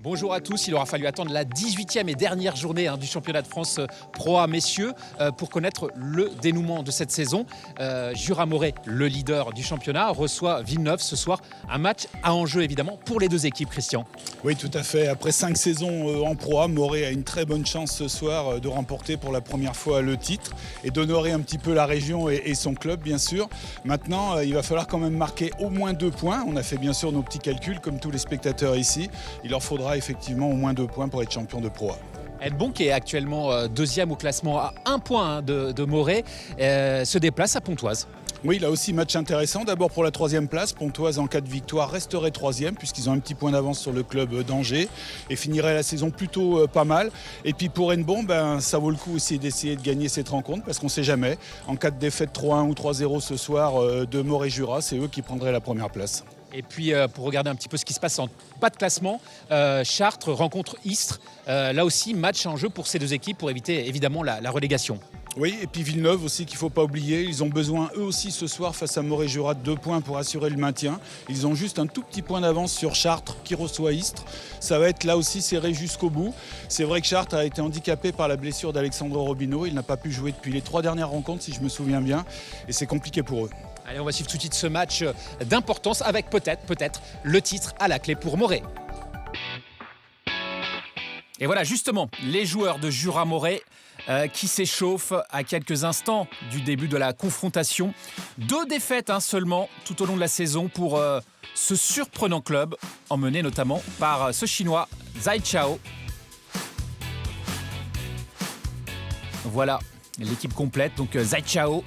Bonjour à tous, il aura fallu attendre la 18e et dernière journée du championnat de France Pro A messieurs pour connaître le dénouement de cette saison. Jura-Moret, le leader du championnat, reçoit Villeneuve ce soir. Un match à enjeu évidemment pour les deux équipes, Christian. Oui, tout à fait. Après 5 saisons en Pro A, Moret a une très bonne chance ce soir de remporter pour la première fois le titre et d'honorer un petit peu la région et son club bien sûr. Maintenant, il va falloir quand même marquer au moins 2 points. On a fait bien sûr nos petits calculs comme tous les spectateurs ici. Il leur faudra effectivement au moins 2 points pour être champion de Pro A. Hennebont, qui est actuellement deuxième au classement à 1 point de Moret, se déplace à Pontoise. Oui, là aussi match intéressant. D'abord pour la 3e place, Pontoise en cas de victoire resterait 3e puisqu'ils ont un petit point d'avance sur le club d'Angers et finiraient la saison plutôt pas mal. Et puis pour Hennebont, ça vaut le coup aussi d'essayer de gagner cette rencontre parce qu'on ne sait jamais. En cas de défaite 3-1 ou 3-0 ce soir de Moret-Jura, c'est eux qui prendraient la première place. Et puis pour regarder un petit peu ce qui se passe en bas de classement, Chartres rencontre Istres. Là aussi, match en jeu pour ces deux équipes pour éviter évidemment la relégation. Oui, et puis Villeneuve aussi qu'il ne faut pas oublier. Ils ont besoin eux aussi ce soir face à Moret-Jura de 2 points pour assurer le maintien. Ils ont juste un tout petit point d'avance sur Chartres qui reçoit Istres. Ça va être là aussi serré jusqu'au bout. C'est vrai que Chartres a été handicapé par la blessure d'Alexandre Robineau. Il n'a pas pu jouer depuis les 3 dernières rencontres si je me souviens bien. Et c'est compliqué pour eux. Allez, on va suivre tout de suite ce match d'importance avec peut-être le titre à la clé pour Moret. Et voilà justement les joueurs de Jura-Moret qui s'échauffent à quelques instants du début de la confrontation. 2 défaites seulement tout au long de la saison pour ce surprenant club, emmené notamment par ce Chinois Zai Chao. Voilà l'équipe complète, donc Zai Chao,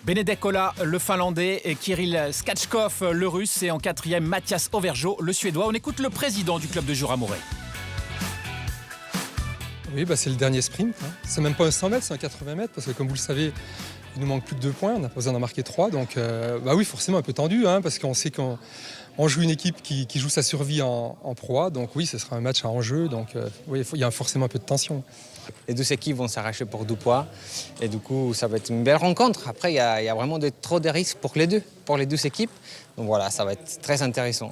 Benedek Ola, le Finlandais, et Kirill Skachkov, le Russe, et en 4e, Mathias Overjo, le Suédois. On écoute le président du club de Jura-Moret. Oui, c'est le dernier sprint. C'est même pas un 100 mètres, c'est un 80 mètres, parce que comme vous le savez, il nous manque plus que 2 points, on n'a pas besoin d'en marquer 3. Donc oui, forcément un peu tendu, parce qu'on sait qu'on joue une équipe qui joue sa survie en Pro A. Donc oui, ce sera un match à enjeu, donc oui, il y a forcément un peu de tension. Les 2 équipes vont s'arracher pour 2 points et du coup ça va être une belle rencontre. Après il y a vraiment trop de risques pour les deux équipes. Donc voilà, ça va être très intéressant.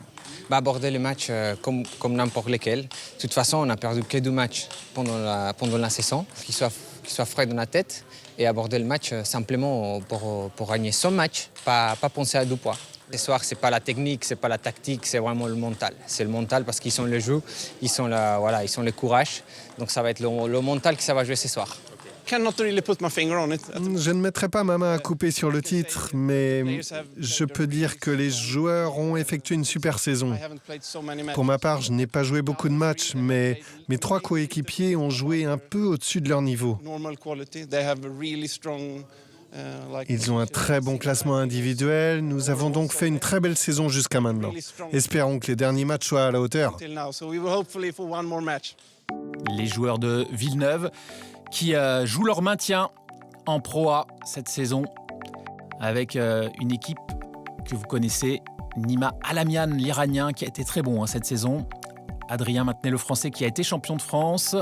Aborder les matchs comme n'importe lesquels. De toute façon, on n'a perdu que 2 matchs pendant la saison, qu'ils soient frais dans la tête et aborder le match simplement pour gagner son match, pas penser à 2 points. Ce soir, c'est pas la technique, c'est pas la tactique, c'est vraiment le mental. C'est le mental parce qu'ils sont le jeu, ils sont le courage. Donc ça va être le mental que ça va jouer ce soir. Je ne mettrai pas ma main à couper sur le titre, mais je peux dire que les joueurs ont effectué une super saison. Pour ma part, je n'ai pas joué beaucoup de matchs, mais mes 3 coéquipiers ont joué un peu au-dessus de leur niveau. Ils ont un très bon classement individuel. Nous avons donc fait une très belle saison jusqu'à maintenant. Espérons que les derniers matchs soient à la hauteur. Les joueurs de Villeneuve qui jouent leur maintien en Pro A cette saison avec une équipe que vous connaissez, Nima Alamian, l'Iranien, qui a été très bon cette saison. Adrien Maintenet, le Français, qui a été champion de France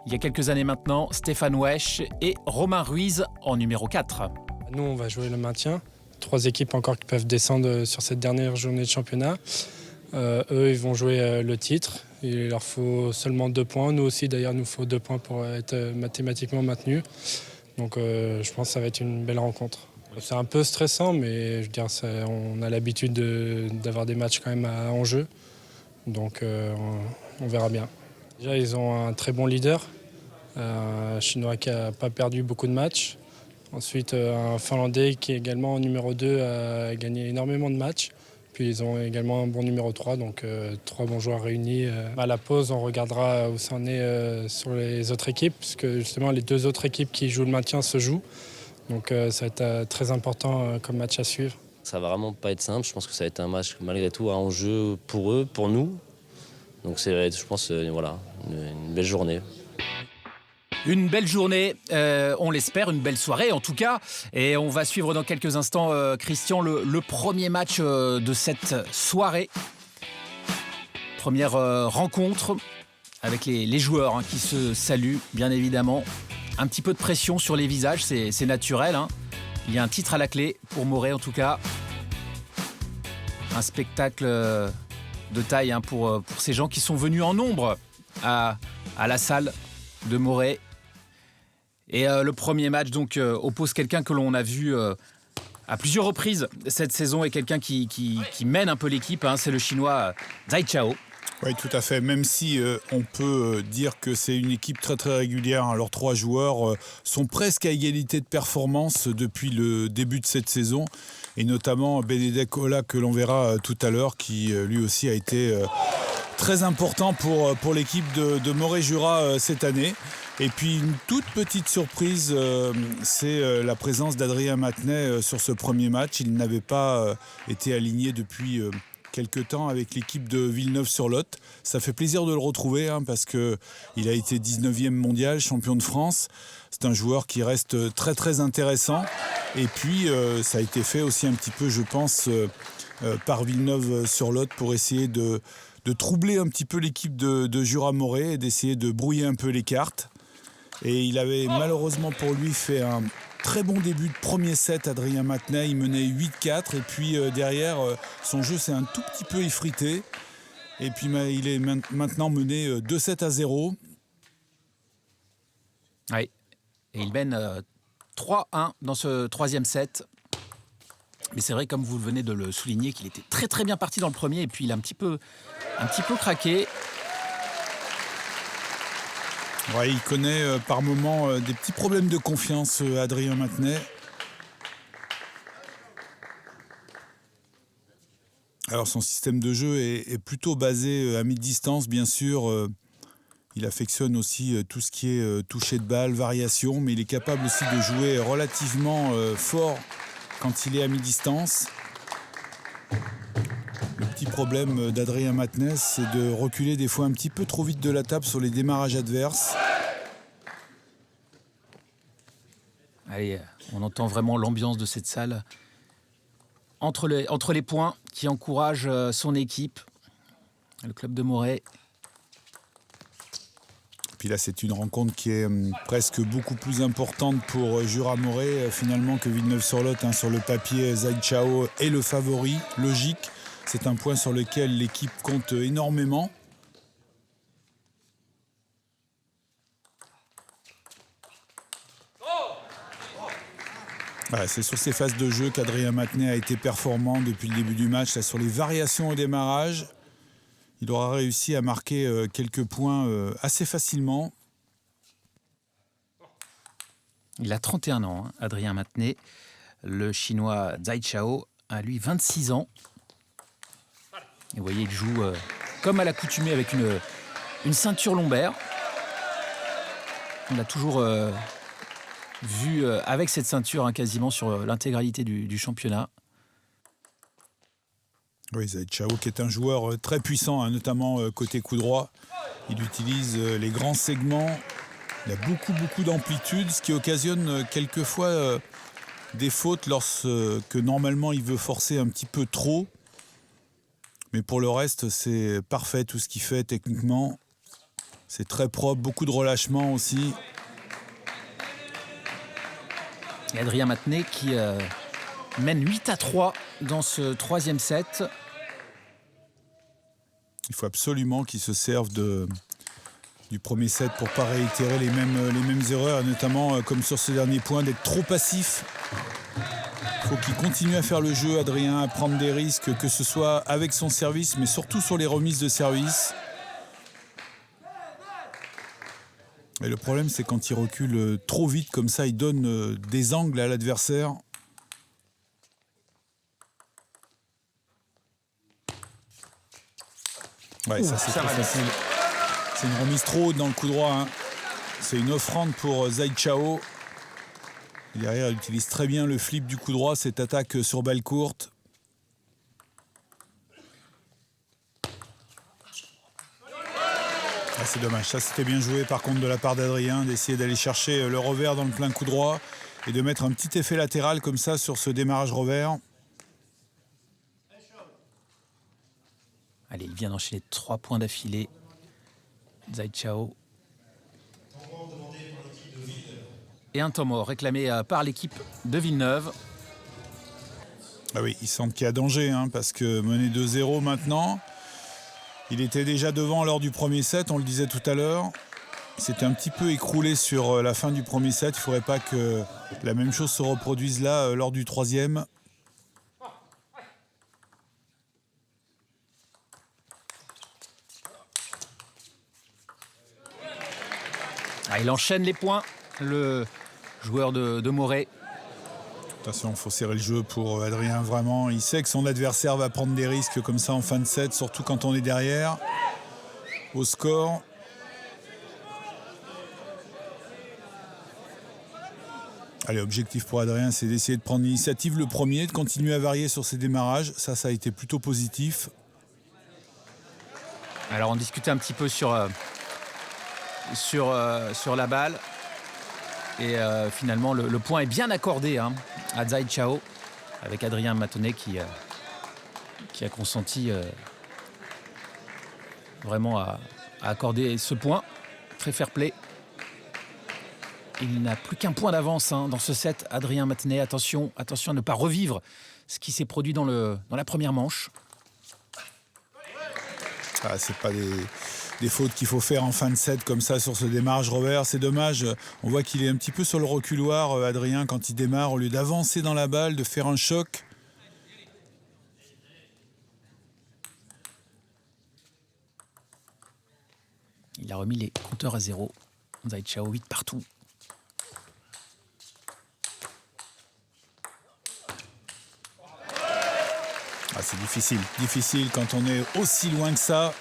il y a quelques années maintenant. Stéphane Wesch et Romain Ruiz en numéro 4. Nous, on va jouer le maintien. 3 équipes encore qui peuvent descendre sur cette dernière journée de championnat. Eux, ils vont jouer le titre. Il leur faut seulement 2 points. Nous aussi, d'ailleurs, il nous faut 2 points pour être mathématiquement maintenus. Donc, je pense que ça va être une belle rencontre. C'est un peu stressant, mais je veux dire, on a l'habitude d'avoir des matchs quand même à enjeu. Donc, on verra bien. Déjà, ils ont un très bon leader, un Chinois qui n'a pas perdu beaucoup de matchs. Ensuite, un Finlandais qui est également en numéro 2 a gagné énormément de matchs. Puis ils ont également un bon numéro 3, donc 3 bons joueurs réunis. À la pause, on regardera où ça en est sur les autres équipes, puisque justement les 2 autres équipes qui jouent le maintien se jouent. Donc ça va être très important comme match à suivre. Ça va vraiment pas être simple, je pense que ça va être un match malgré tout à enjeu pour eux, pour nous. Donc c'est, je pense, voilà, une belle journée. Une belle journée, on l'espère, une belle soirée en tout cas. Et on va suivre dans quelques instants, Christian, le premier match de cette soirée. Première rencontre avec les joueurs qui se saluent, bien évidemment. Un petit peu de pression sur les visages, c'est naturel. Il y a un titre à la clé pour Moret en tout cas. Un spectacle de taille pour ces gens qui sont venus en nombre à la salle de Moret. Et le premier match donc oppose quelqu'un que l'on a vu à plusieurs reprises cette saison et quelqu'un qui mène un peu l'équipe, hein, c'est le Chinois Zhai Chao. Oui, tout à fait. Même si on peut dire que c'est une équipe très très régulière, hein. Leurs 3 joueurs sont presque à égalité de performance depuis le début de cette saison. Et notamment Benedek Ola, que l'on verra tout à l'heure, qui lui aussi a été très important pour l'équipe de Moret-Jura cette année. Et puis une toute petite surprise, c'est la présence d'Adrien Matenet sur ce premier match. Il n'avait pas été aligné depuis quelque temps avec l'équipe de Villeneuve-sur-Lot. Ça fait plaisir de le retrouver, hein, parce qu'il a été 19e mondial, champion de France. C'est un joueur qui reste très très intéressant. Et puis ça a été fait aussi un petit peu, je pense, par Villeneuve-sur-Lot pour essayer de troubler un petit peu l'équipe de Jura-Moret et d'essayer de brouiller un peu les cartes. Et il avait malheureusement pour lui fait un très bon début de premier set, Adrien Matenet. Il menait 8-4 et puis derrière, son jeu s'est un tout petit peu effrité. Et puis il est maintenant mené 2-7-0. Oui, et il mène 3-1 dans ce troisième set. Mais c'est vrai, comme vous venez de le souligner, qu'il était très très bien parti dans le premier et puis il a un petit peu craqué. Ouais, il connaît par moments des petits problèmes de confiance, Adrien Matenet. Alors son système de jeu est plutôt basé à mi-distance, bien sûr. Il affectionne aussi tout ce qui est toucher de balle, variation, mais il est capable aussi de jouer relativement fort quand il est à mi-distance. Le petit problème d'Adrien Matenet, c'est de reculer des fois un petit peu trop vite de la table sur les démarrages adverses. Allez, on entend vraiment l'ambiance de cette salle entre les points qui encourage son équipe, le club de Moret. Puis là, c'est une rencontre qui est presque beaucoup plus importante pour Jura-Moret finalement que Villeneuve-sur-Lot, hein. Sur le papier, Zhai Chao est le favori, logique. C'est un point sur lequel l'équipe compte énormément. Voilà, c'est sur ces phases de jeu qu'Adrien Matenet a été performant depuis le début du match. Là, sur les variations au démarrage, il aura réussi à marquer quelques points assez facilement. Il a 31 ans, hein, Adrien Matenet. Le Chinois Zhai Chao a lui 26 ans. Et vous voyez, il joue comme à l'accoutumée avec une ceinture lombaire. On l'a toujours vu avec cette ceinture, hein, quasiment sur l'intégralité du championnat. Oui, Zhai Chao qui est un joueur très puissant, hein, notamment côté coup droit. Il utilise les grands segments. Il a beaucoup d'amplitude, ce qui occasionne quelquefois des fautes lorsque normalement il veut forcer un petit peu trop. Mais pour le reste, c'est parfait tout ce qu'il fait techniquement. C'est très propre, beaucoup de relâchement aussi. Et Adrien Matenet qui mène 8-3 dans ce troisième set. Il faut absolument qu'il se serve du premier set pour ne pas réitérer les mêmes erreurs, notamment comme sur ce dernier point, d'être trop passif. Il faut qu'il continue à faire le jeu, Adrien, à prendre des risques, que ce soit avec son service, mais surtout sur les remises de service. Et le problème, c'est quand il recule trop vite, comme ça, il donne des angles à l'adversaire. Ouais, ça c'est très facile. C'est une remise trop haute dans le coup droit, hein. C'est une offrande pour Zhai Chao. Derrière, il utilise très bien le flip du coup droit, cette attaque sur balle courte. Ah, c'est dommage, ça c'était bien joué par contre de la part d'Adrien, d'essayer d'aller chercher le revers dans le plein coup droit et de mettre un petit effet latéral comme ça sur ce démarrage revers. Allez, il vient d'enchaîner 3 points d'affilée. Zhai Chao. Et un temps mort réclamé par l'équipe de Villeneuve. Ah oui, il semble qu'il y a danger, hein, parce que mener 2-0 maintenant, Il était déjà devant lors du premier set, on le disait tout à l'heure. Il s'était un petit peu écroulé sur la fin du premier set. Il ne faudrait pas que la même chose se reproduise là lors du troisième. Il enchaîne les points, le joueur de Morée. Attention, il faut serrer le jeu pour Adrien, vraiment. Il sait que son adversaire va prendre des risques comme ça en fin de set, surtout quand on est derrière, au score. Allez, objectif pour Adrien, c'est d'essayer de prendre l'initiative le premier, de continuer à varier sur ses démarrages. Ça a été plutôt positif. Alors on discutait un petit peu sur la balle. Et finalement, le point est bien accordé à Zhai Chao, avec Adrien Matonnet qui a consenti vraiment à accorder ce point. Très fair play. Il n'a plus qu'un point d'avance dans ce set, Adrien Matonnet. Attention à ne pas revivre ce qui s'est produit dans la première manche. C'est pas des fautes qu'il faut faire en fin de set comme ça sur ce démarrage revers. C'est dommage, on voit qu'il est un petit peu sur le reculoir, Adrien, quand il démarre, au lieu d'avancer dans la balle, de faire un choc. Il a remis les compteurs à 0. Zhai Chao 8 partout. C'est difficile quand on est aussi loin que ça.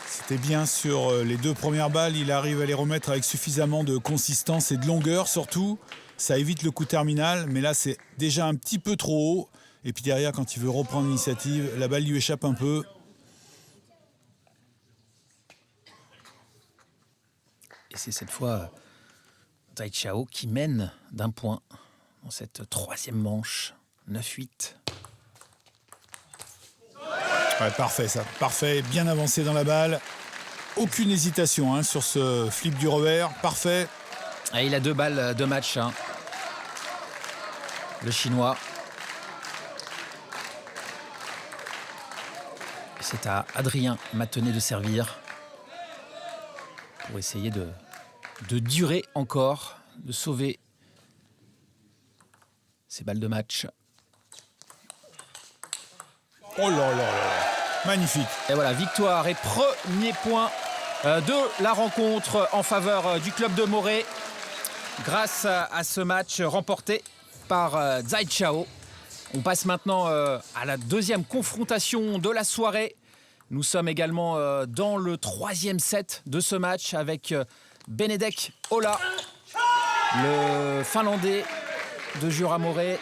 C'était bien sur les deux premières balles, il arrive à les remettre avec suffisamment de consistance et de longueur surtout. Ça évite le coup terminal, mais là c'est déjà un petit peu trop haut. Et puis derrière, quand il veut reprendre l'initiative, la balle lui échappe un peu. Et c'est cette fois Zhai Chao qui mène d'un point dans cette troisième manche, 9-8. Parfait ça, parfait, bien avancé dans la balle. Aucune hésitation sur ce flip du revers, parfait. Et il a 2 balles de match, le Chinois. C'est à Adrien Matonnet de servir pour essayer de durer encore, de sauver ces balles de match. Oh là là là, magnifique. Et voilà, victoire et premier point de la rencontre en faveur du club de Morée grâce à ce match remporté par Zhai Chao. On passe maintenant à la deuxième confrontation de la soirée. Nous sommes également dans le troisième set de ce match avec Benedek Ola, le Finlandais de Jura Morée,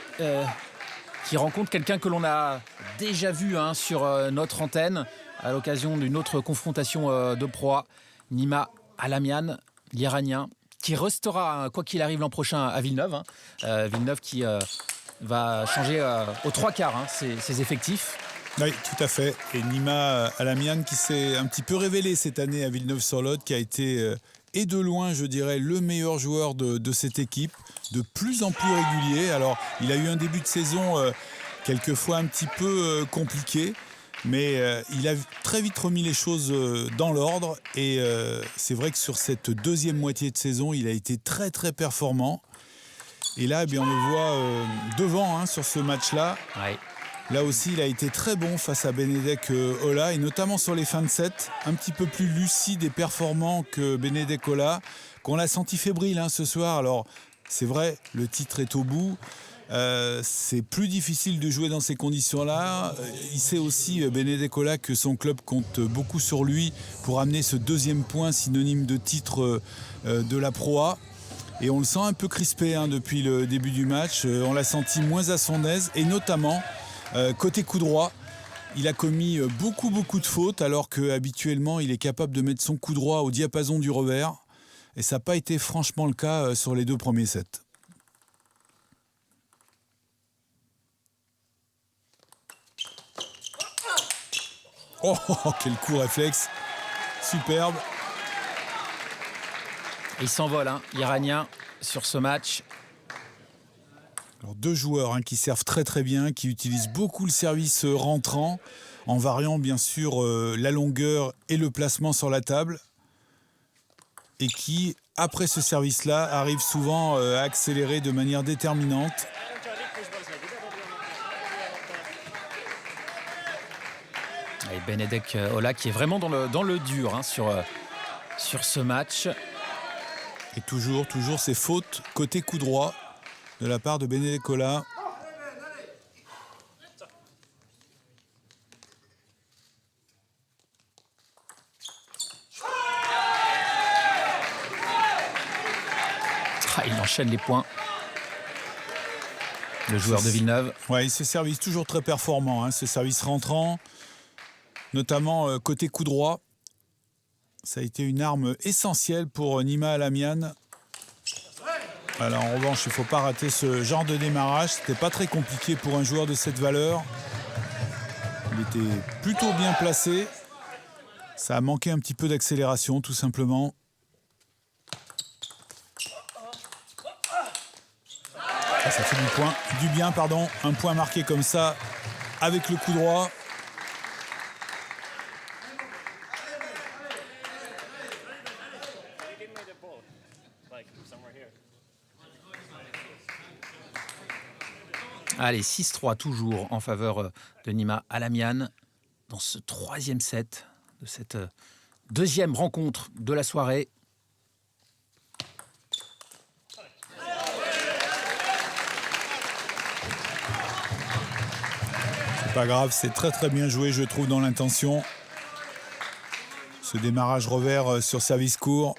qui rencontre quelqu'un que l'on a déjà vu sur notre antenne à l'occasion d'une autre confrontation de proie, Nima Alamian, l'Iranien, qui restera, quoi qu'il arrive, l'an prochain à Villeneuve. Villeneuve qui va changer aux 3/4 ses effectifs. Oui, tout à fait. Et Nima Alamian qui s'est un petit peu révélé cette année à Villeneuve-sur-Lot, qui a été, et de loin, je dirais, le meilleur joueur de cette équipe, de plus en plus régulier. Alors, il a eu un début de saison quelquefois un petit peu compliqué, mais il a très vite remis les choses dans l'ordre. Et c'est vrai que sur cette deuxième moitié de saison, il a été très, très performant. Et là, on le voit devant sur ce match-là. Ouais. Là aussi, il a été très bon face à Benedek Ola, et notamment sur les fins de set, un petit peu plus lucide et performant que Benedek Ola, qu'on l'a senti fébrile ce soir. Alors, c'est vrai, le titre est au bout. C'est plus difficile de jouer dans ces conditions-là. Il sait aussi, Benedek Ola, que son club compte beaucoup sur lui pour amener ce deuxième point synonyme de titre de la Pro A. Et on le sent un peu crispé depuis le début du match. On l'a senti moins à son aise, et notamment côté coup droit. Il a commis beaucoup de fautes, alors qu'habituellement il est capable de mettre son coup droit au diapason du revers. Et ça n'a pas été franchement le cas sur les 2 premiers sets. Oh, quel coup réflexe. Superbe. Il s'envole, l'Iranien, sur ce match. Alors, 2 joueurs qui servent très très bien, qui utilisent beaucoup le service rentrant. en variant bien sûr la longueur et le placement sur la table, et qui, après ce service-là, arrive souvent à accélérer de manière déterminante. Et Benedek Ola qui est vraiment dans le dur hein, sur ce match. Et toujours ces fautes côté coup droit de la part de Benedek Ola. Il enchaîne les points. Le joueur de Villeneuve. Oui, ce service toujours très performant, hein, ce service rentrant, notamment côté coup droit. Ça a été une arme essentielle pour Nima Alamian. Alors, en revanche, il ne faut pas rater ce genre de démarrage. C'était pas très compliqué pour un joueur de cette valeur. Il était plutôt bien placé. Ça a manqué un petit peu d'accélération, tout simplement. Ça fait du bien, un point marqué comme ça avec le coup droit. Allez, 6-3 toujours en faveur de Nima Alamian dans ce troisième set de cette deuxième rencontre de la soirée. Pas grave, c'est très bien joué, je trouve, dans l'intention. Ce démarrage revers sur service court.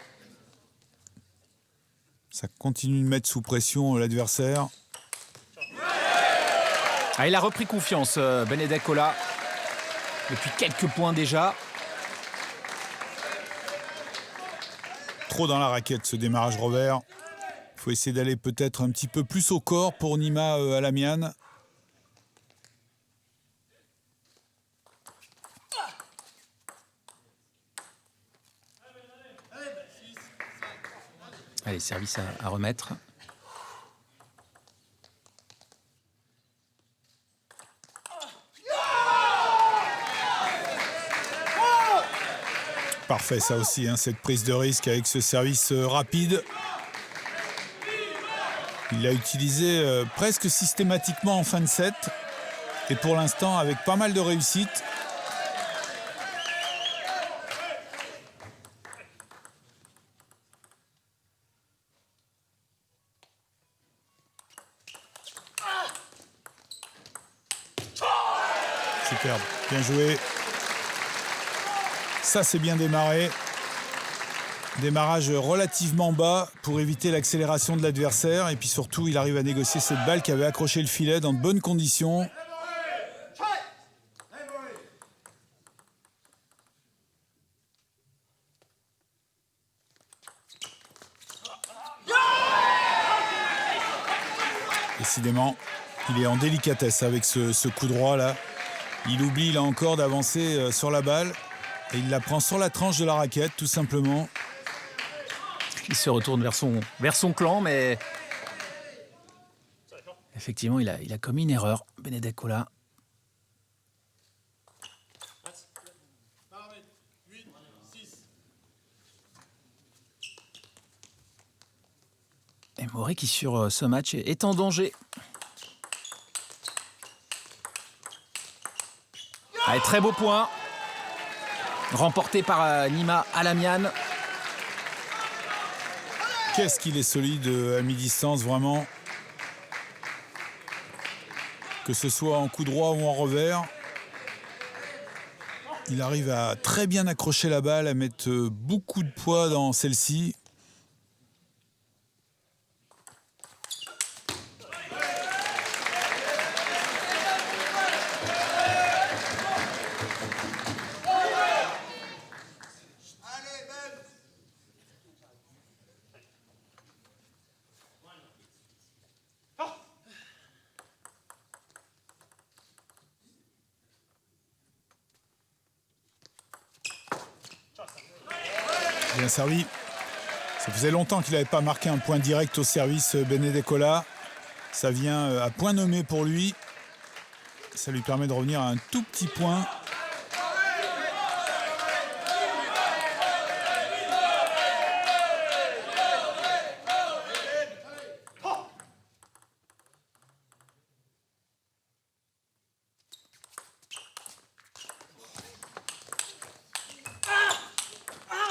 Ça continue de mettre sous pression l'adversaire. Il a repris confiance, Benedek Ola, depuis quelques points déjà. Trop dans la raquette, ce démarrage revers. Il faut essayer d'aller peut-être un petit peu plus au corps pour Nima Alamian. Allez, service à remettre. Parfait, ça aussi, hein, cette prise de risque avec ce service rapide. Il l'a utilisé presque systématiquement en fin de set. Et pour l'instant, avec pas mal de réussite. Superbe, bien joué. Ça, c'est bien démarré. Démarrage relativement bas pour éviter l'accélération de l'adversaire. Et puis surtout, il arrive à négocier cette balle qui avait accroché le filet dans de bonnes conditions. Décidément, il est en délicatesse avec ce coup droit là. Il oublie là encore d'avancer sur la balle. Et il la prend sur la tranche de la raquette, tout simplement. Il se retourne vers son clan, mais effectivement, il a commis une erreur, Benedek Ola. Et Moré qui, sur ce match, est en danger. Allez, très beau point. Remporté par Nima Alamian. Qu'est-ce qu'il est solide à mi-distance, vraiment. Que ce soit en coup droit ou en revers. Il arrive à très bien accrocher la balle, à mettre beaucoup de poids dans celle-ci. Bien servi. Ça faisait longtemps qu'il n'avait pas marqué un point direct au service, Benedek Ola. Ça vient à point nommé pour lui. Ça lui permet de revenir à un tout petit point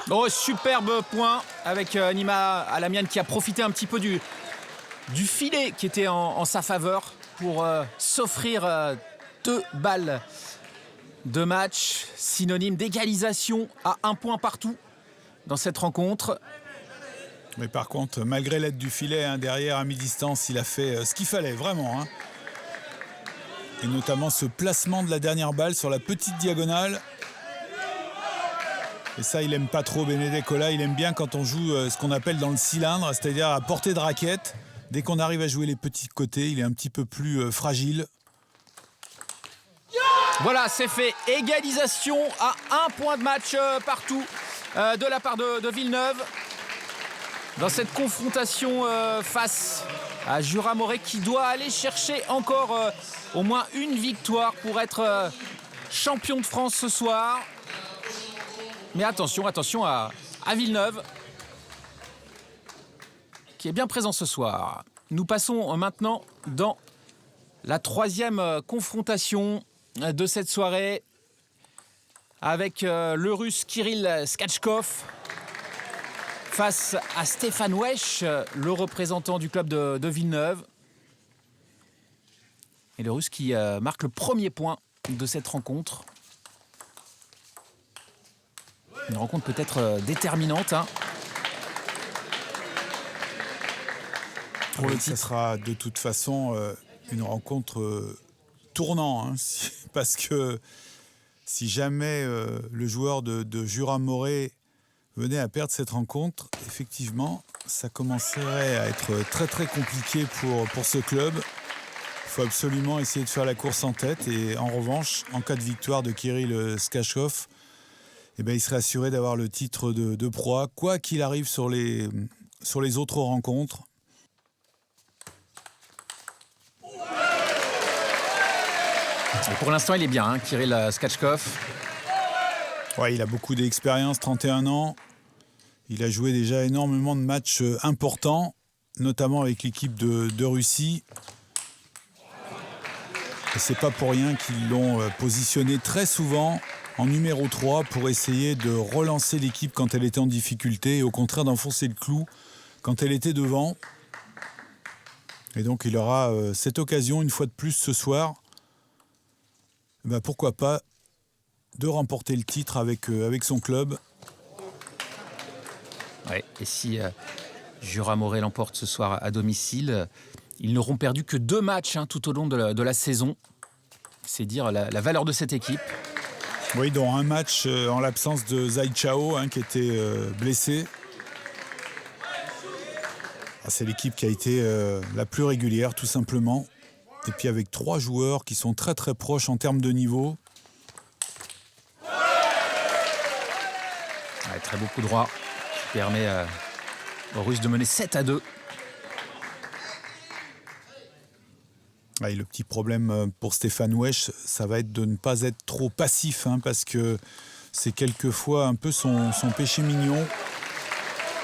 Oh, superbe point avec Nima Alamian qui a profité un petit peu du filet qui était en sa faveur pour s'offrir 2 balles de match, synonyme d'égalisation à 1 point partout dans cette rencontre. Mais par contre, malgré l'aide du filet, derrière à mi-distance, il a fait ce qu'il fallait, vraiment. Et notamment ce placement de la dernière balle sur la petite diagonale. Et ça, il aime pas trop Benedetto là. Il aime bien quand on joue ce qu'on appelle dans le cylindre, c'est-à-dire à portée de raquette. Dès qu'on arrive à jouer les petits côtés, il est un petit peu plus fragile. Voilà, c'est fait. Égalisation à 1 point de match partout de la part de Villeneuve. Dans cette confrontation face à Jura Morée qui doit aller chercher encore au moins une victoire pour être champion de France ce soir. Mais attention à Villeneuve qui est bien présent ce soir. Nous passons maintenant dans la 3e confrontation de cette soirée avec le Russe Kirill Skachkov face à Stéphane Wesch, le représentant du club de Villeneuve. Et le Russe qui marque le premier point de cette rencontre. Une rencontre peut-être déterminante. Pour le titre, ça sera de toute façon une rencontre tournant. Parce que si jamais le joueur de Jura Morée venait à perdre cette rencontre, effectivement, ça commencerait à être très très compliqué pour ce club. Il faut absolument essayer de faire la course en tête. Et en revanche, en cas de victoire de Kirill Skachkov, il serait assuré d'avoir le titre de proie, quoi qu'il arrive sur les autres rencontres. Et pour l'instant, il est bien, Kirill Skachkov. Ouais, il a beaucoup d'expérience, 31 ans. Il a joué déjà énormément de matchs importants, notamment avec l'équipe de Russie. Et c'est pas pour rien qu'ils l'ont positionné très souvent en numéro 3 pour essayer de relancer l'équipe quand elle était en difficulté et au contraire d'enfoncer le clou quand elle était devant. Et donc il aura cette occasion une fois de plus ce soir, pourquoi pas, de remporter le titre avec son club. Ouais, et si Jura Morée l'emporte ce soir à domicile, ils n'auront perdu que 2 matchs tout au long de la saison. C'est dire la valeur de cette équipe. Oui, dont un match en l'absence de Zai Chao qui était blessé. C'est l'équipe qui a été la plus régulière, tout simplement. Et puis avec 3 joueurs qui sont très très proches en termes de niveau. Ouais, très beau coup droit qui permet aux Russes de mener 7-2. Et le petit problème pour Stéphane Wesch, ça va être de ne pas être trop passif, parce que c'est quelquefois un peu son péché mignon.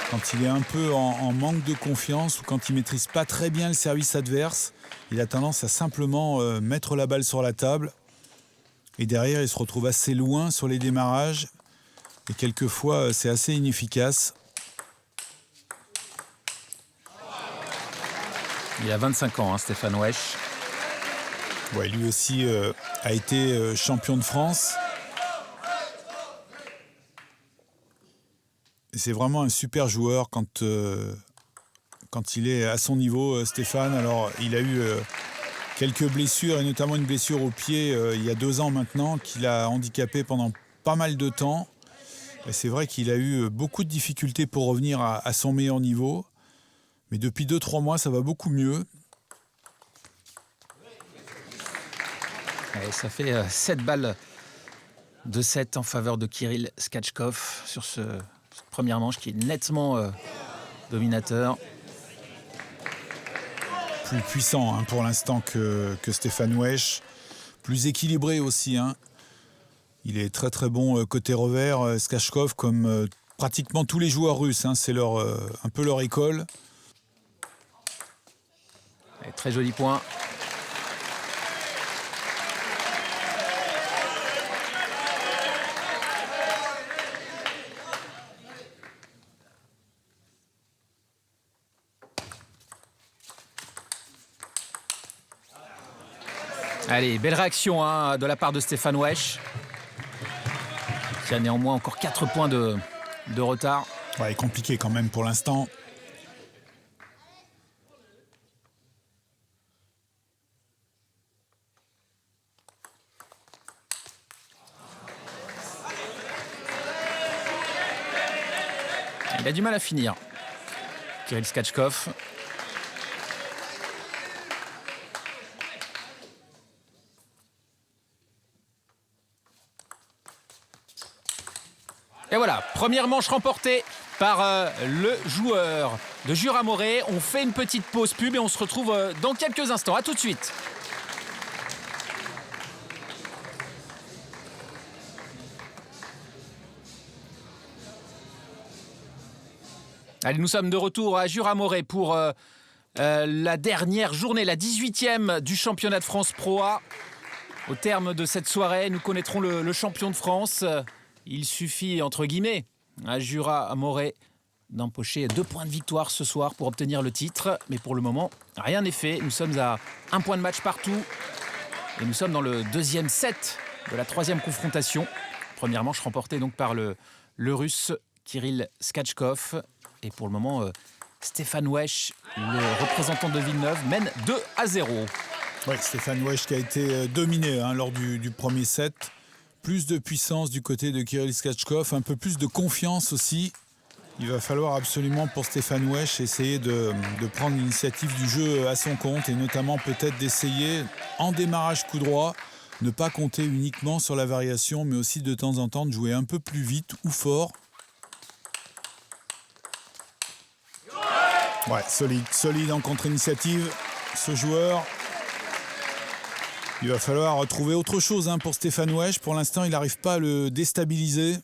Quand il est un peu en manque de confiance ou quand il ne maîtrise pas très bien le service adverse, il a tendance à simplement mettre la balle sur la table. Et derrière, il se retrouve assez loin sur les démarrages. Et quelquefois, c'est assez inefficace. Il a 25 ans, Stéphane Wesch. Ouais, lui aussi a été champion de France. Et c'est vraiment un super joueur quand il est à son niveau, Stéphane. Alors, il a eu quelques blessures, et notamment une blessure au pied il y a 2 ans maintenant, qui l'a handicapé pendant pas mal de temps. Et c'est vrai qu'il a eu beaucoup de difficultés pour revenir à son meilleur niveau. Mais depuis 2-3 mois, ça va beaucoup mieux. Et ça fait 7 balles de 7 en faveur de Kirill Skachkov sur cette première manche qui est nettement dominateur. Plus puissant pour l'instant que Stéphane Wesch. Plus équilibré aussi. Il est très très bon côté revers, Skachkov, comme pratiquement tous les joueurs russes. C'est un peu leur école. Et très joli point. Allez, belle réaction de la part de Stéphane Wesch, qui a néanmoins encore 4 points de retard. Ouais, compliqué quand même pour l'instant. Il a du mal à finir, Kirill Skachkov. Et voilà, première manche remportée par le joueur de Jura Morée. On fait une petite pause pub et on se retrouve dans quelques instants. A tout de suite. Allez, nous sommes de retour à Jura Morée pour la dernière journée, la 18e du championnat de France Pro A. Au terme de cette soirée, nous connaîtrons le champion de France. Il suffit, entre guillemets, à Jura Morée d'empocher 2 points de victoire ce soir pour obtenir le titre. Mais pour le moment, rien n'est fait. Nous sommes à 1 point de match partout. Et nous sommes dans le 2e set de la 3e confrontation. Première manche remportée donc par le Russe Kirill Skachkov. Et pour le moment, Stéphane Wesch, le représentant de Villeneuve, mène 2-0. Ouais, Stéphane Wesch qui a été dominé lors du premier set. Plus de puissance du côté de Kirill Skachkov, un peu plus de confiance aussi. Il va falloir absolument pour Stéphane Wesch essayer de prendre l'initiative du jeu à son compte et notamment peut-être d'essayer en démarrage coup droit, ne pas compter uniquement sur la variation mais aussi de temps en temps de jouer un peu plus vite ou fort. Ouais, solide en contre-initiative, ce joueur. Il va falloir retrouver autre chose pour Stéphane Wesch. Pour l'instant, il n'arrive pas à le déstabiliser.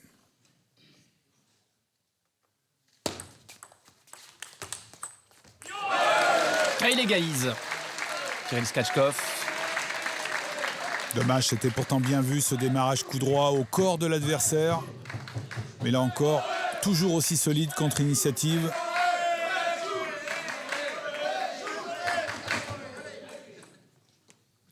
Et il égalise. Kirill Skachkov. Dommage, c'était pourtant bien vu ce démarrage coup droit au corps de l'adversaire. Mais là encore, toujours aussi solide contre-initiative.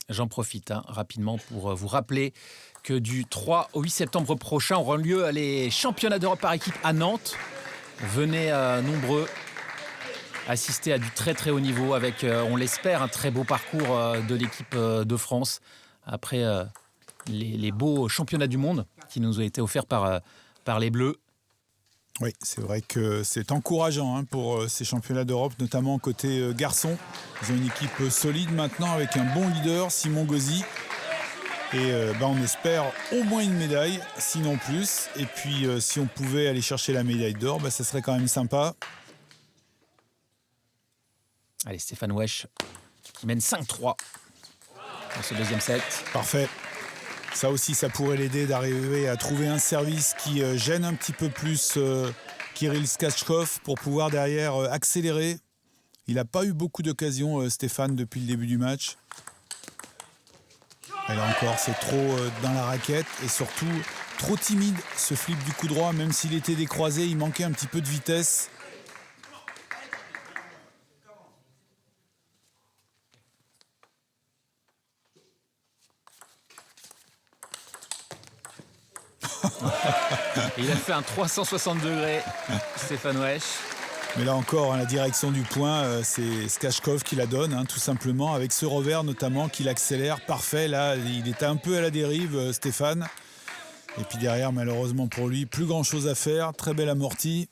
J'en profite rapidement pour vous rappeler que du 3 au 8 septembre prochain auront lieu les championnats d'Europe par équipe à Nantes. Venez nombreux assister à du très très haut niveau avec, on l'espère, un très beau parcours de l'équipe de France après les beaux championnats du monde qui nous ont été offerts par les Bleus. Oui, c'est vrai que c'est encourageant pour ces championnats d'Europe, notamment côté garçons. Ils ont une équipe solide maintenant avec un bon leader, Simon Gauzy. Et on espère au moins une médaille, sinon plus. Et puis si on pouvait aller chercher la médaille d'or, ça serait quand même sympa. Allez, Stéphane Wesch qui mène 5-3 dans ce 2e set. Parfait. Ça aussi, ça pourrait l'aider d'arriver à trouver un service qui gêne un petit peu plus Kirill Skachkov pour pouvoir derrière accélérer. Il n'a pas eu beaucoup d'occasions, Stéphane, depuis le début du match. Et là encore, c'est trop dans la raquette et surtout trop timide ce flip du coup droit. Même s'il était décroisé, il manquait un petit peu de vitesse. Il a fait un 360 degrés, Stéphane Wesch. Mais là encore, la direction du point, c'est Skachkov qui la donne, tout simplement, avec ce revers notamment qu'il accélère. Parfait, là, il était un peu à la dérive, Stéphane. Et puis derrière, malheureusement pour lui, plus grand-chose à faire. Très belle amortie.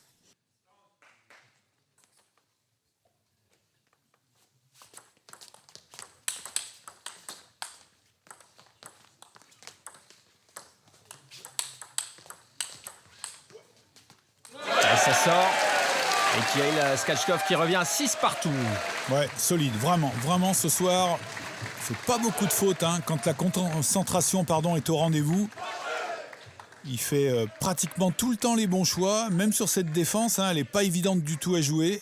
Ça sort. Et Kirill Skachkov qui revient à 6 partout. Ouais, solide, vraiment ce soir. Il ne fait pas beaucoup de fautes quand la concentration est au rendez-vous. Il fait pratiquement tout le temps les bons choix, même sur cette défense, elle n'est pas évidente du tout à jouer.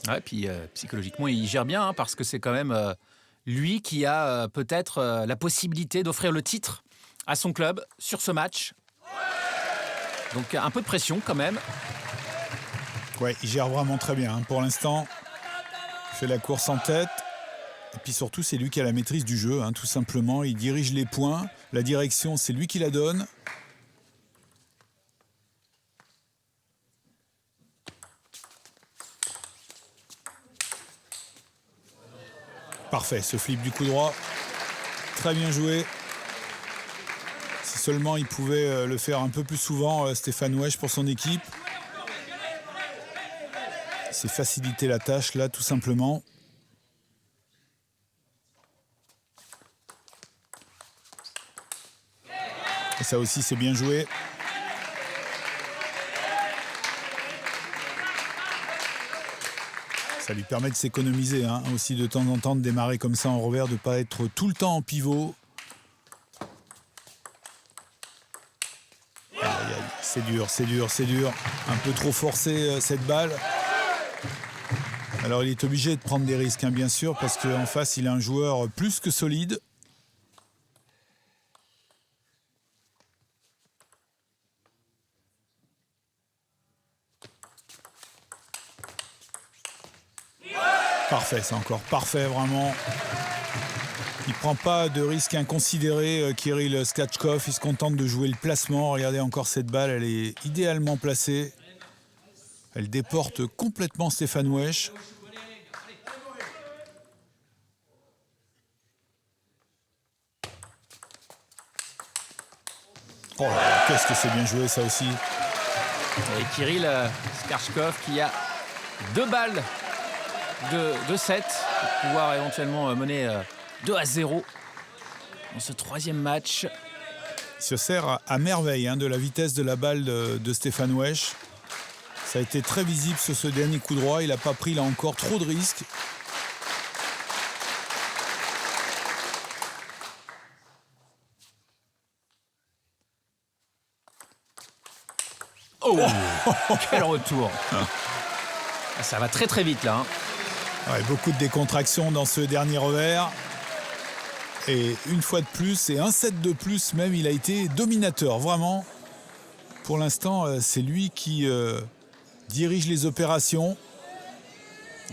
Ouais, puis psychologiquement, il gère bien parce que c'est quand même lui qui a peut-être la possibilité d'offrir le titre à son club sur ce match. Donc un peu de pression quand même. Ouais, il gère vraiment très bien pour l'instant. Il fait la course en tête. Et puis surtout, c'est lui qui a la maîtrise du jeu, hein, tout simplement. Il dirige les points. La direction, c'est lui qui la donne. Parfait, ce flip du coup droit. Très bien joué. Si seulement il pouvait le faire un peu plus souvent, Stéphane Wesch, pour son équipe. C'est faciliter la tâche, là, tout simplement. Et ça aussi, c'est bien joué. Ça lui permet de s'économiser, hein, aussi de temps en temps de démarrer comme ça en revers, de ne pas être tout le temps en pivot. Aïe, aïe, aïe. C'est dur, c'est dur, c'est dur. Un peu trop forcé cette balle. Alors il est obligé de prendre des risques, hein, bien sûr, parce qu'en face, il a un joueur plus que solide. Parfait, c'est encore parfait, vraiment. Il ne prend pas de risque inconsidéré, Kirill Skatchkov. Il se contente de jouer le placement. Regardez encore cette balle, elle est idéalement placée. Elle déporte complètement Stéphane Wesch. Oh là là, qu'est-ce que c'est bien joué, ça aussi. Et Kirill Skatchkov qui a 2 balles de 7 pour pouvoir éventuellement mener 2-0 dans ce 3e match. Il se sert à merveille, hein, de la vitesse de la balle de Stéphane Wesch. Ça a été très visible sur ce dernier coup droit. Il n'a pas pris là encore trop de risques. Oh, quel retour. Ça va très très vite là. Hein. Ouais, beaucoup de décontraction dans ce dernier revers. Et une fois de plus, et un set de plus même, il a été dominateur, vraiment. Pour l'instant, c'est lui qui dirige les opérations.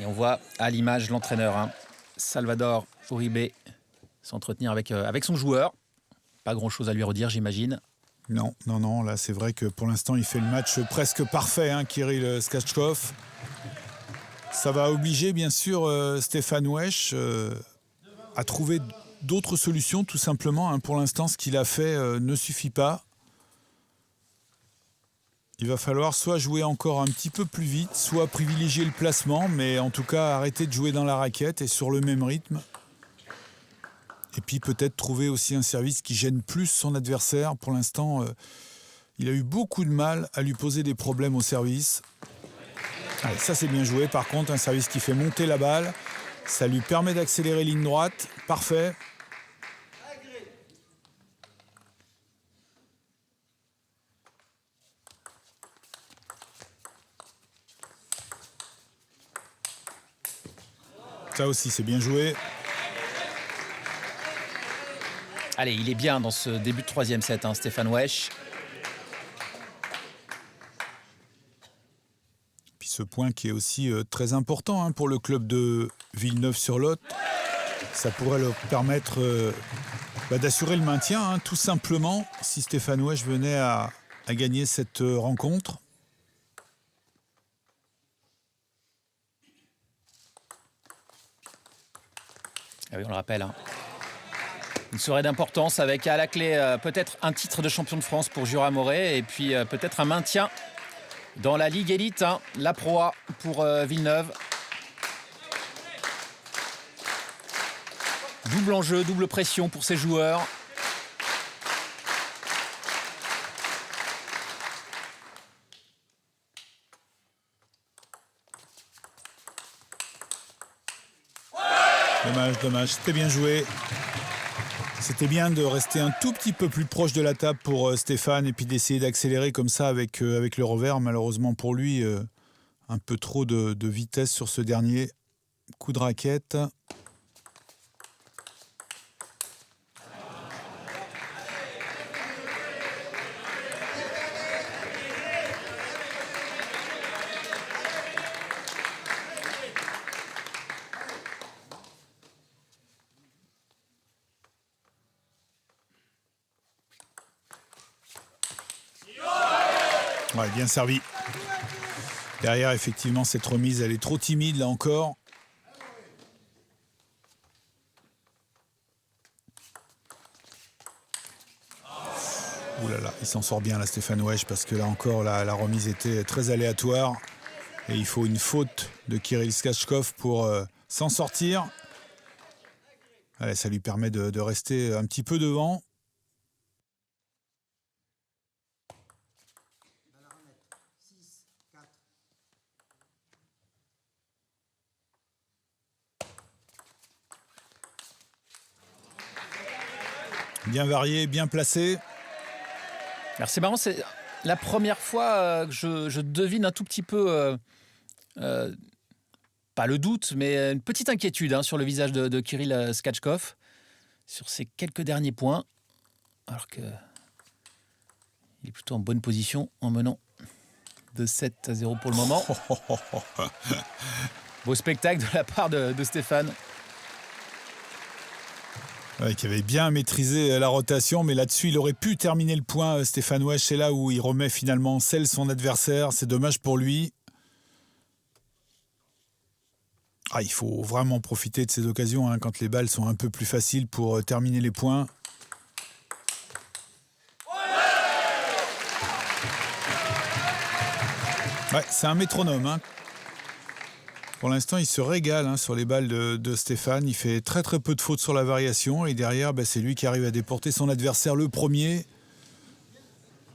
Et on voit à l'image l'entraîneur, hein, Salvador Uribe, s'entretenir avec son joueur. Pas grand-chose à lui redire, j'imagine. Non, non, non, là c'est vrai que pour l'instant il fait le match presque parfait, hein, Kirill Skatchkov. Ça va obliger bien sûr Stéphane Wesch à trouver d'autres solutions tout simplement, hein. Pour l'instant ce qu'il a fait ne suffit pas. Il va falloir soit jouer encore un petit peu plus vite, soit privilégier le placement, mais en tout cas arrêter de jouer dans la raquette et sur le même rythme. Et puis peut-être trouver aussi un service qui gêne plus son adversaire. Pour l'instant, il a eu beaucoup de mal à lui poser des problèmes au service. Allez, ça c'est bien joué. Par contre, un service qui fait monter la balle. Ça lui permet d'accélérer ligne droite. Parfait. Ça aussi, c'est bien joué. Allez, il est bien dans ce début de 3e set, hein, Stéphane Wesch. Puis ce point qui est aussi très important, hein, pour le club de Villeneuve-sur-Lot. Ça pourrait leur permettre d'assurer le maintien, hein, tout simplement, si Stéphane Wesch venait à gagner cette rencontre. Ah oui, on le rappelle, hein. Une soirée d'importance avec à la clé peut-être un titre de champion de France pour Jura Moret et puis peut-être un maintien dans la Ligue Élite, hein, la Pro A pour Villeneuve. Double enjeu, double pression pour ces joueurs. Dommage, dommage. C'était bien joué. C'était bien de rester un tout petit peu plus proche de la table pour Stéphane et puis d'essayer d'accélérer comme ça avec le revers. Malheureusement pour lui, un peu trop de vitesse sur ce dernier coup de raquette. Ouais, bien servi. Derrière, effectivement, cette remise, elle est trop timide, là encore. Ouh là là, il s'en sort bien, là, Stéphane Wesch, parce que là encore, la remise était très aléatoire. Et il faut une faute de Kirill Skachkov pour s'en sortir. Allez, ça lui permet de rester un petit peu devant. Bien varié, bien placé. Alors c'est marrant, c'est la première fois que je devine un tout petit peu, pas le doute, mais une petite inquiétude sur le visage de Kirill Skachkov sur ces quelques derniers points, alors qu'il est plutôt en bonne position en menant de 7-0 pour le moment. Beau spectacle de la part de Stéphane. Ouais, qui avait bien maîtrisé la rotation, mais là-dessus, il aurait pu terminer le point. Stéphane Wesch, c'est là où il remet finalement en selle son adversaire. C'est dommage pour lui. Il faut vraiment profiter de ces occasions quand les balles sont un peu plus faciles pour terminer les points. Ouais, c'est un métronome. Pour l'instant, il se régale sur les balles de Stéphane. Il fait très très peu de fautes sur la variation. Et derrière, c'est lui qui arrive à déporter son adversaire le premier.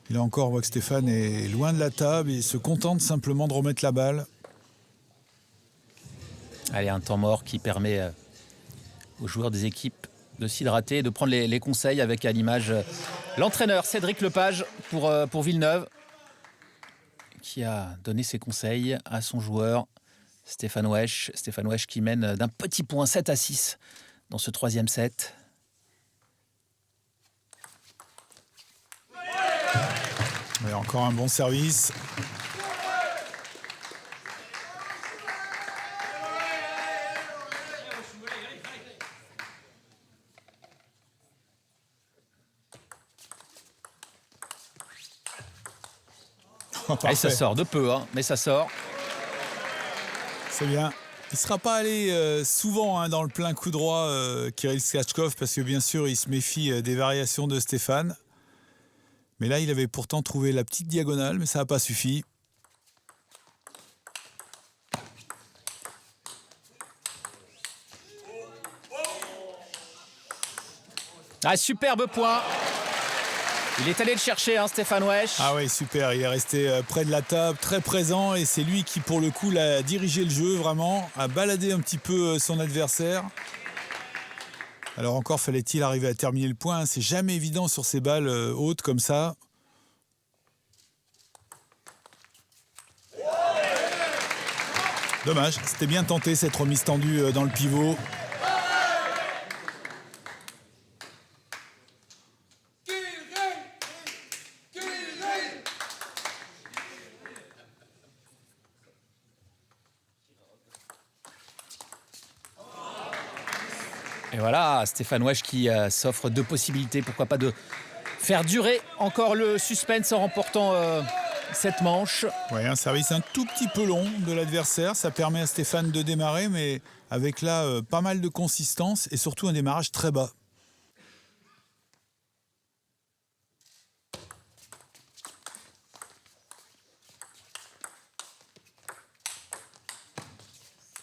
Et là encore, on voit que Stéphane est loin de la table. Il se contente simplement de remettre la balle. Allez, un temps mort qui permet aux joueurs des équipes de s'hydrater et de prendre les conseils avec à l'image l'entraîneur Cédric Lepage pour Villeneuve, qui a donné ses conseils à son joueur Stéphane Wesch. Stéphane Wesch qui mène d'un petit point 7-6 dans ce troisième set. Et encore un bon service. Et ça sort de peu, mais ça sort. C'est bien. Il ne sera pas allé souvent dans le plein coup droit, Kirill Skachkov, parce que bien sûr, il se méfie des variations de Stéphane. Mais là, il avait pourtant trouvé la petite diagonale, mais ça n'a pas suffi. Superbe point. Il est allé le chercher, Stéphane Wesch. Ah oui, super. Il est resté près de la table, très présent. Et c'est lui qui, pour le coup, l'a dirigé le jeu, vraiment. A baladé un petit peu son adversaire. Alors encore, fallait-il arriver à terminer le point. C'est jamais évident sur ces balles hautes comme ça. Dommage. C'était bien tenté, cette remise tendue dans le pivot. Et voilà, Stéphane Wesch qui s'offre deux possibilités. Pourquoi pas de faire durer encore le suspense en remportant cette manche. Ouais, un service un tout petit peu long de l'adversaire. Ça permet à Stéphane de démarrer, mais avec là pas mal de consistance et surtout un démarrage très bas.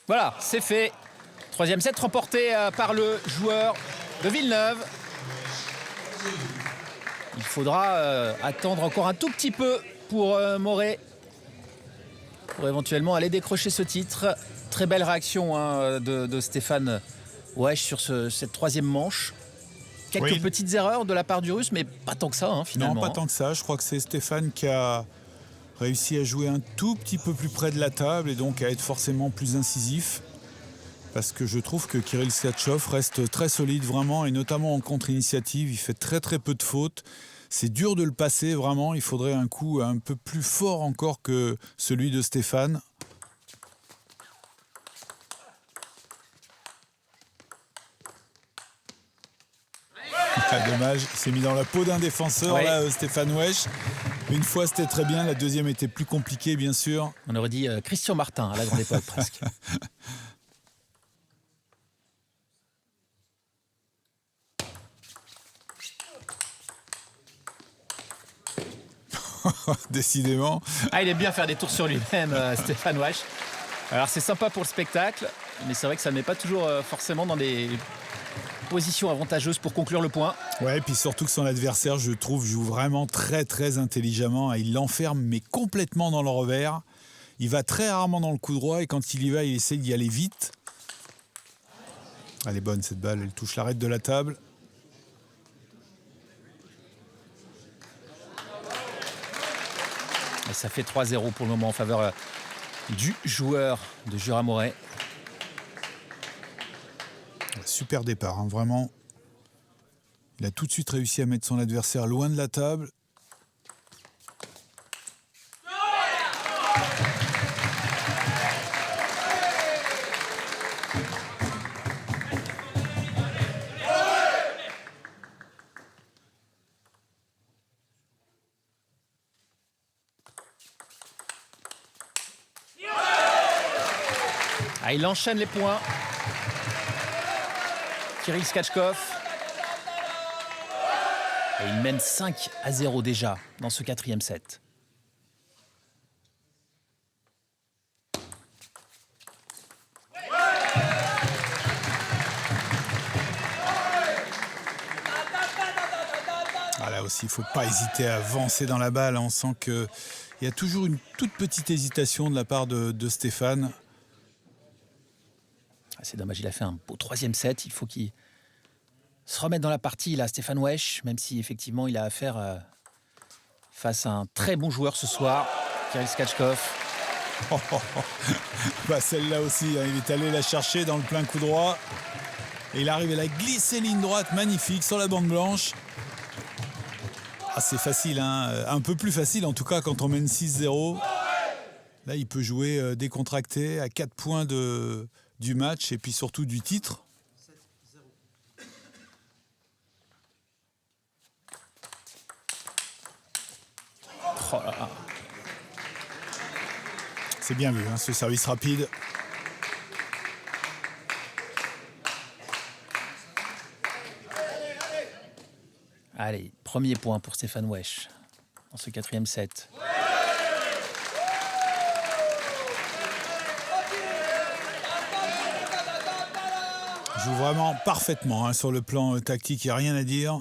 Voilà, c'est fait. Troisième set remporté par le joueur de Villeneuve. Il faudra attendre encore un tout petit peu pour Morey pour éventuellement aller décrocher ce titre. Très belle réaction de Stéphane Wesch sur cette troisième manche. Quelques petites erreurs de la part du Russe, mais pas tant que ça finalement. Non, pas tant que ça. Je crois que c'est Stéphane qui a réussi à jouer un tout petit peu plus près de la table et donc à être forcément plus incisif. Parce que je trouve que Kirill Skachkov reste très solide vraiment, et notamment en contre-initiative. Il fait très très peu de fautes. C'est dur de le passer vraiment. Il faudrait un coup un peu plus fort encore que celui de Stéphane. Dommage, il s'est mis dans la peau d'un défenseur, là, Stéphane Wesch. Une fois, c'était très bien. La deuxième était plus compliquée, bien sûr. On aurait dit Christian Martin à la grande époque, presque. Décidément. Ah, il aime bien faire des tours sur lui-même, Stéphane Wesch. Alors, c'est sympa pour le spectacle, mais c'est vrai que ça ne met pas toujours forcément dans des position avantageuse pour conclure le point. Ouais, et puis surtout que son adversaire, je trouve, joue vraiment très très intelligemment. Il l'enferme mais complètement dans le revers. Il va très rarement dans le coup droit et quand il y va, il essaie d'y aller vite. Elle est bonne cette balle, elle touche l'arête de la table. Et ça fait 3-0 pour le moment en faveur du joueur de Jura-Moret. Super départ, hein, vraiment. Il a tout de suite réussi à mettre son adversaire loin de la table. Ah, il enchaîne les points. Kirill Skachkov. Et il mène 5-0 déjà dans ce 4e set. Ah, là aussi, il ne faut pas hésiter à avancer dans la balle. On sent qu'il y a toujours une toute petite hésitation de la part de Stéphane. C'est dommage, il a fait un beau 3e set. Il faut qu'il se remette dans la partie, là, Stéphane Wesch, même si effectivement il a affaire face à un très bon joueur ce soir, Kirill Skachkov. Bah, celle-là aussi, hein, il est allé la chercher dans le plein coup droit. Et il arrive à la glisser ligne droite, magnifique, sur la bande blanche. Ah, c'est facile, hein, un peu plus facile en tout cas quand on mène 6-0. Là, il peut jouer décontracté à 4 points du match et puis surtout du titre. Oh là là. C'est bien vu, hein, ce service rapide. Allez, premier point pour Stéphane Wesch dans ce 4e set. Il joue vraiment parfaitement, hein, sur le plan tactique, il n'y a rien à dire.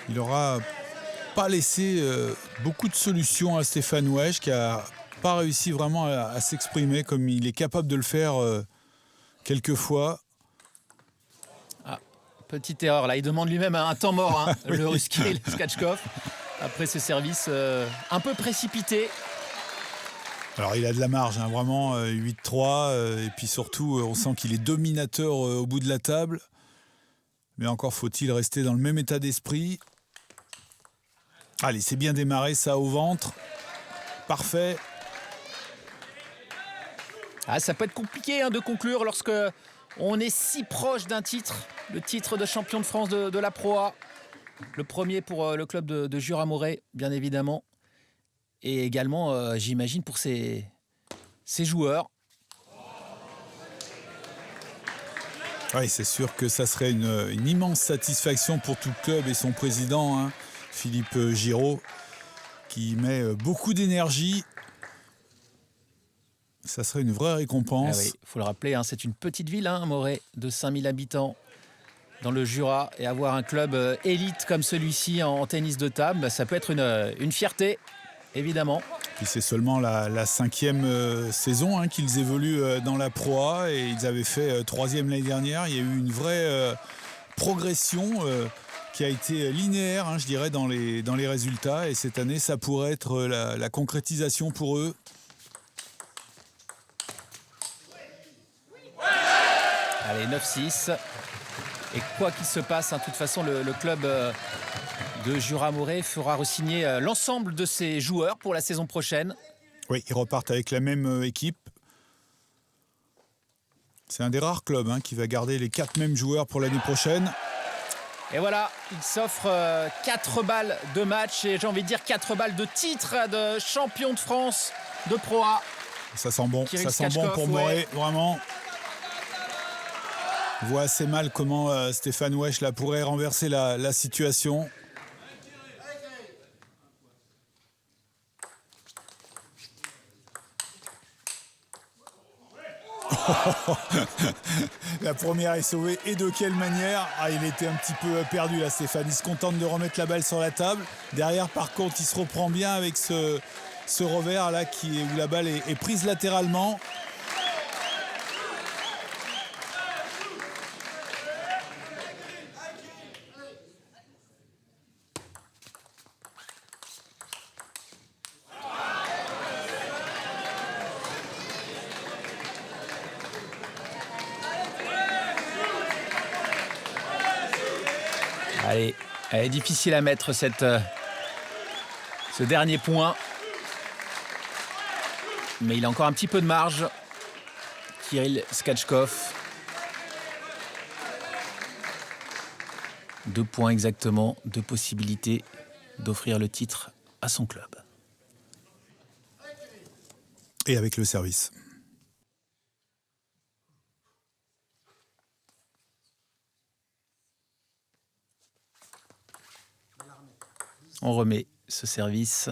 Il n'aura pas laissé beaucoup de solutions à Stéphane Wesch qui n'a pas réussi vraiment à s'exprimer comme il est capable de le faire quelquefois. Ah, petite erreur là, il demande lui-même un temps mort, hein, le russe Kirill Skachkov, après ce service un peu précipité. Alors il a de la marge, hein, vraiment 8-3, et puis surtout on sent qu'il est dominateur au bout de la table. Mais encore faut-il rester dans le même état d'esprit. Allez, c'est bien démarré, ça au ventre. Parfait. Ah, ça peut être compliqué, hein, de conclure lorsque on est si proche d'un titre, le titre de champion de France de la Pro A. Le premier pour le club de Jura-Moret, bien évidemment. Et également, j'imagine, pour ses joueurs. Oui, c'est sûr que ça serait une immense satisfaction pour tout le club et son président, hein, Philippe Giraud, qui met beaucoup d'énergie. Ça serait une vraie récompense. Ah oui, faut le rappeler, hein, c'est une petite ville, hein, Moret, de 5000 habitants dans le Jura. Et avoir un club élite comme celui-ci en tennis de table, ça peut être une fierté, évidemment. Puis c'est seulement la 5e saison, hein, qu'ils évoluent dans la Pro A et ils avaient fait 3e l'année dernière. Il y a eu une vraie progression qui a été linéaire, hein, je dirais, dans les résultats. Et cette année, ça pourrait être la concrétisation pour eux. Allez, 9-6. Et quoi qu'il se passe, hein, de toute façon, le club de Jura-Moret fera re-signer l'ensemble de ses joueurs pour la saison prochaine. Oui, ils repartent avec la même équipe. C'est un des rares clubs, hein, qui va garder les 4 mêmes joueurs pour l'année prochaine. Et voilà, il s'offre 4 balles de match et j'ai envie de dire 4 balles de titre de champion de France de Pro A. Ça sent bon, Kirill ça sent bon pour Morey, vraiment. On voit assez mal comment Stéphane Wesch là, pourrait renverser la situation. La première est sauvée et de quelle manière? Il était un petit peu perdu là, Stéphane. Il se contente de remettre la balle sur la table. Derrière, par contre, il se reprend bien avec ce revers là où la balle est prise latéralement. Allez, elle est difficile à mettre ce dernier point. Mais il a encore un petit peu de marge. Kirill Skatchkov. 2 points exactement, 2 possibilités d'offrir le titre à son club. Et avec le service. On remet ce service.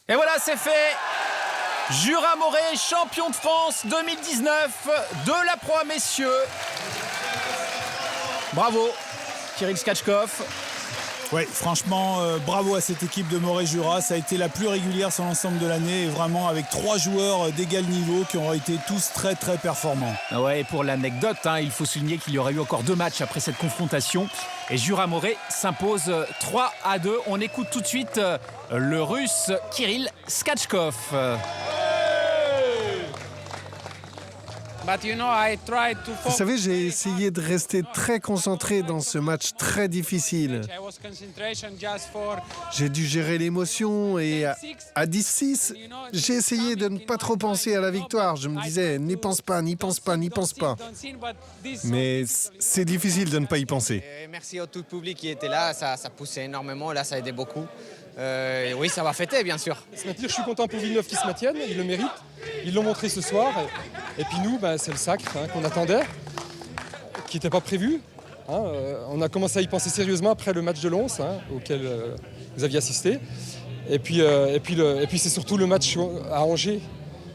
Et voilà, c'est fait. Jura Morey, champion de France 2019 de la Pro A messieurs. Bravo, Kirill Skatchkov. Oui, franchement, bravo à cette équipe de Morey-Jura. Ça a été la plus régulière sur l'ensemble de l'année et vraiment avec 3 joueurs d'égal niveau qui ont été tous très très performants. Ouais, et pour l'anecdote, il faut souligner qu'il y aurait eu encore 2 matchs après cette confrontation. Et Jura Morey s'impose 3-2. On écoute tout de suite le Russe Kirill Skatchkov. Vous savez, j'ai essayé de rester très concentré dans ce match très difficile. J'ai dû gérer l'émotion et à 10-6, j'ai essayé de ne pas trop penser à la victoire. Je me disais, n'y pense pas, n'y pense pas, n'y pense pas. Mais c'est difficile de ne pas y penser. Merci au tout public qui était là, ça poussait énormément, là ça aidait beaucoup. Oui, ça va fêter, bien sûr. Je suis content pour Villeneuve qui se maintiennent, ils le méritent. Ils l'ont montré ce soir. Et puis nous, c'est le sacre qu'on attendait, qui n'était pas prévu. On a commencé à y penser sérieusement après le match de Lons, auquel vous aviez assisté. Et puis c'est surtout le match à Angers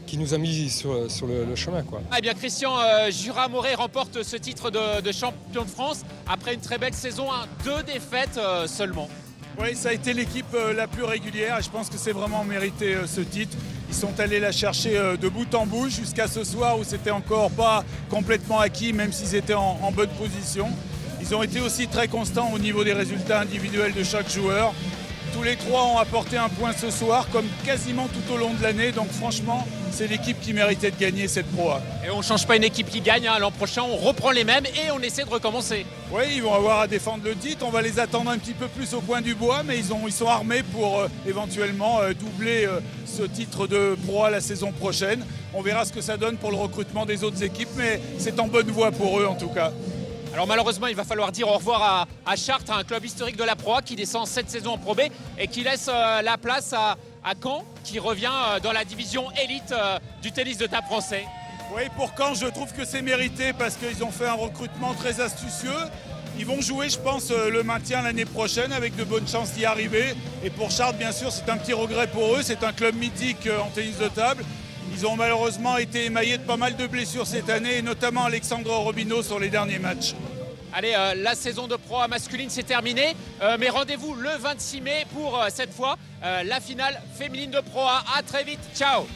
qui nous a mis sur le chemin, quoi. Eh bien Christian, Jura Morey remporte ce titre de champion de France après une très belle saison, 2 défaites seulement. Oui, ça a été l'équipe la plus régulière et je pense que c'est vraiment mérité ce titre. Ils sont allés la chercher de bout en bout jusqu'à ce soir où c'était encore pas complètement acquis, même s'ils étaient en bonne position. Ils ont été aussi très constants au niveau des résultats individuels de chaque joueur. Tous les 3 ont apporté un point ce soir, comme quasiment tout au long de l'année. Donc franchement, c'est l'équipe qui méritait de gagner cette Pro A. Et on ne change pas une équipe qui gagne. L'an prochain, on reprend les mêmes et on essaie de recommencer. Oui, ils vont avoir à défendre le titre. On va les attendre un petit peu plus au coin du bois, mais ils sont armés pour éventuellement doubler ce titre de Pro A la saison prochaine. On verra ce que ça donne pour le recrutement des autres équipes, mais c'est en bonne voie pour eux en tout cas. Alors malheureusement, il va falloir dire au revoir à Chartres, un club historique de la Pro A qui descend cette saison en Pro B et qui laisse la place à Caen, qui revient dans la division élite du tennis de table français. Oui, pour Caen, je trouve que c'est mérité parce qu'ils ont fait un recrutement très astucieux. Ils vont jouer, je pense, le maintien l'année prochaine avec de bonnes chances d'y arriver. Et pour Chartres, bien sûr, c'est un petit regret pour eux. C'est un club mythique en tennis de table. Ils ont malheureusement été émaillés de pas mal de blessures cette année, et notamment Alexandre Robineau sur les derniers matchs. Allez, la saison de Pro A masculine c'est terminé, mais rendez-vous le 26 mai pour cette fois la finale féminine de Pro A. À très vite, ciao.